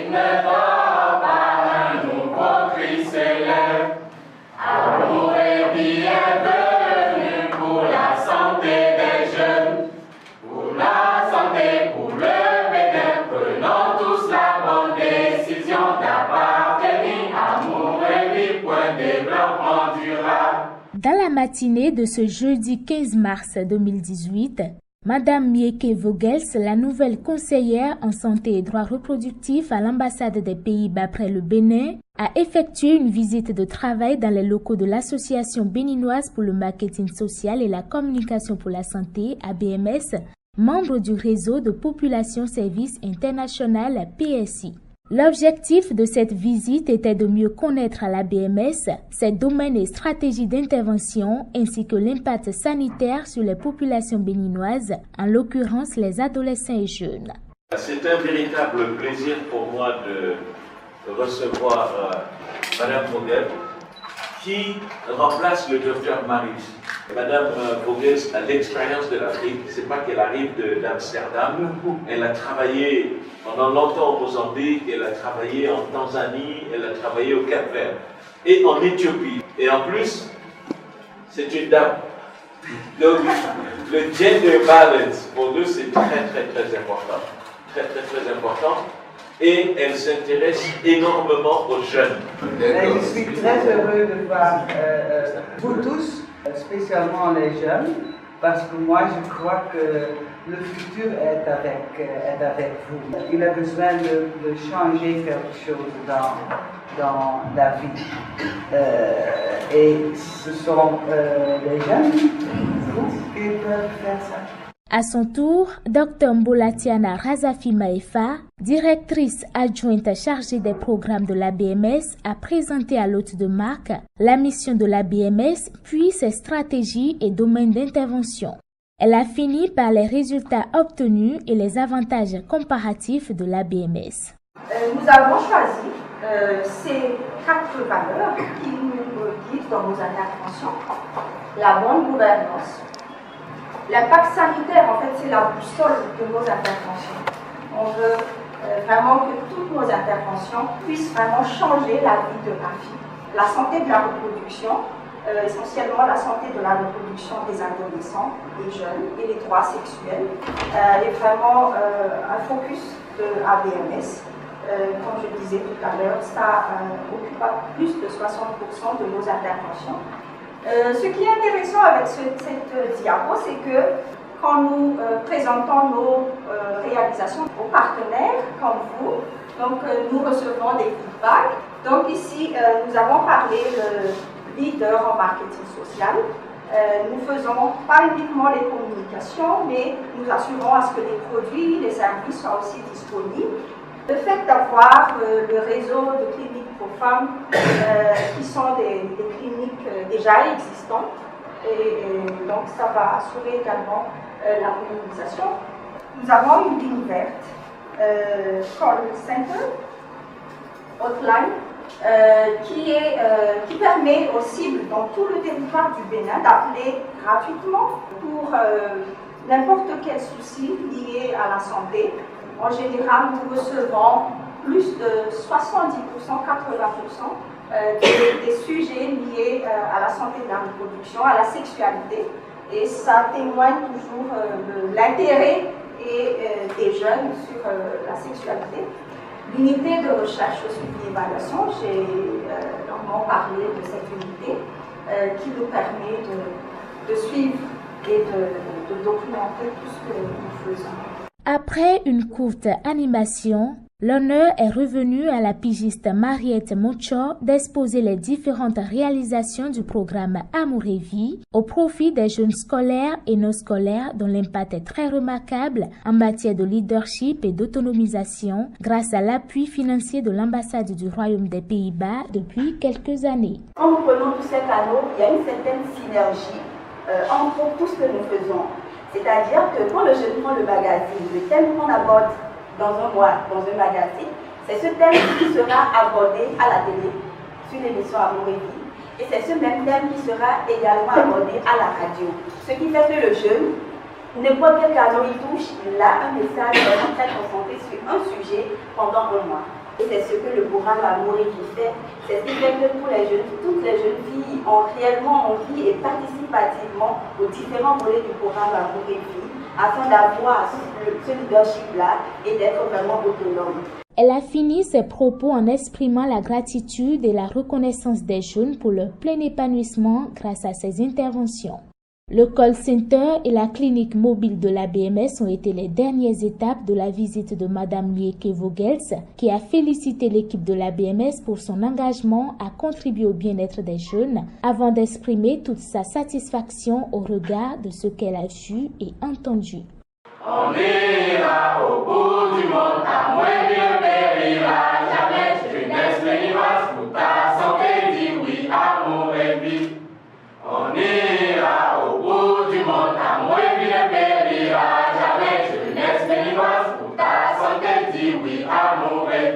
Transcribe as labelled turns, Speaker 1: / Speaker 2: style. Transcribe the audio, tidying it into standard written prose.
Speaker 1: ne dort pas, un nouveau cri s'élève. Amour et bienvenue pour la santé des jeunes, pour la santé, pour le Bénin. Prenons tous la bonne décision d'appartenir. Amour et vie pour un développement durable.
Speaker 2: Dans la matinée de ce jeudi 15 mars 2018, Madame Mieke Vogels, la nouvelle conseillère en santé et droits reproductifs à l'ambassade des Pays-Bas près le Bénin, a effectué une visite de travail dans les locaux de l'Association béninoise pour le marketing social et la communication pour la santé, ABMS, membre du réseau de Population Service International, PSI. L'objectif de cette visite était de mieux connaître à l'ABMS ses domaines et stratégies d'intervention ainsi que l'impact sanitaire sur les populations béninoises, en l'occurrence les adolescents et jeunes.
Speaker 3: C'est un véritable plaisir pour moi de recevoir Madame Vogels qui remplace le docteur Marius. Madame Vogels a l'expérience de l'Afrique, c'est pas qu'elle arrive d'Amsterdam, elle a travaillé pendant longtemps au Mozambique, elle a travaillé en Tanzanie, elle a travaillé au Cap-Vert et en Éthiopie. Et en plus, c'est une dame. Donc, le gender balance, pour nous, c'est très important. Très important. Et elle s'intéresse énormément aux jeunes.
Speaker 4: Je suis très heureux de voir vous tous, spécialement les jeunes, parce que moi je crois que le futur est avec vous. Il a besoin de changer quelque chose dans la vie. Et ce sont les jeunes qui peuvent faire ça.
Speaker 2: À son tour, Dr Mbolatiana Razafi Maefa, directrice adjointe chargée des programmes de l'ABMS, a présenté à l'hôte de marque la mission de l'ABMS puis ses stratégies et domaines d'intervention. Elle a fini par les résultats obtenus et les avantages comparatifs de l'ABMS.
Speaker 5: Nous avons choisi ces 4 valeurs qui nous guident dans nos interventions. La bonne gouvernance. L'impact sanitaire, en fait, c'est la boussole de nos interventions. On veut vraiment que toutes nos interventions puissent vraiment changer la vie de la fille. La santé de la reproduction, essentiellement la santé de la reproduction des adolescents, des jeunes et les droits sexuels, est vraiment un focus de ABMS. Comme je disais tout à l'heure, ça occupe plus de 60% de nos interventions. Ce qui est intéressant avec cette diapo, c'est que quand nous présentons nos réalisations aux partenaires comme vous, donc nous recevons des feedbacks. Donc ici, nous avons parlé de leader en marketing social. Nous faisons pas uniquement les communications, mais nous assurons à ce que les produits, les services soient aussi disponibles. Le fait d'avoir le réseau de cliniques pour femmes qui sont des cliniques déjà existantes, et donc ça va assurer également la communication. Nous avons une ligne verte, Call Center, hotline, qui permet aux cibles dans tout le territoire du Bénin d'appeler gratuitement pour n'importe quel souci lié à la santé. En général, nous recevons plus de 70%, 80% des sujets liés à la santé de la reproduction, à la sexualité. Et ça témoigne toujours de l'intérêt des jeunes sur la sexualité. L'unité de recherche au suivi et évaluation, j'ai longuement parlé de cette unité qui nous permet de suivre et de documenter tout ce que nous faisons.
Speaker 2: Après une courte animation, l'honneur est revenu à la pigiste Mariette Mocho d'exposer les différentes réalisations du programme Amour et Vie au profit des jeunes scolaires et non scolaires dont l'impact est très remarquable en matière de leadership et d'autonomisation grâce à l'appui financier de l'ambassade du Royaume des Pays-Bas depuis quelques années.
Speaker 5: Quand nous prenons tous ces canaux, il y a une certaine synergie entre tout ce que nous faisons. C'est-à-dire que quand le jeune prend le magazine, le thème qu'on aborde dans un mois, dans un magazine, c'est ce thème qui sera abordé à la télé, sur l'émission Amour et Vie. Et c'est ce même thème qui sera également abordé à la radio. Ce qui fait que le jeune, n'importe quel canal il touche, il a un message vraiment très concentré sur un sujet pendant un mois. C'est ce que le programme Amour et Vie fait. C'est ce qui fait que toutes les jeunes filles ont réellement envie et participent activement aux différents volets du programme Amour et Vie afin d'avoir ce leadership-là et d'être vraiment autonomes.
Speaker 2: Elle a fini ses propos en exprimant la gratitude et la reconnaissance des jeunes pour leur plein épanouissement grâce à ces interventions. Le call center et la clinique mobile de la BMS ont été les dernières étapes de la visite de Madame Mieke Vogels, qui a félicité l'équipe de la BMS pour son engagement à contribuer au bien-être des jeunes, avant d'exprimer toute sa satisfaction au regard de ce qu'elle a vu et entendu.
Speaker 1: On ira au bout du monde, à moins vieux périra jamais. Jeunesse béninoise, pour ta santé, dis oui, amour et vie. On ira au bout du monde, à moins vieux périra jamais. Jeunesse béninoise, pour ta santé, dis oui, amour et vie.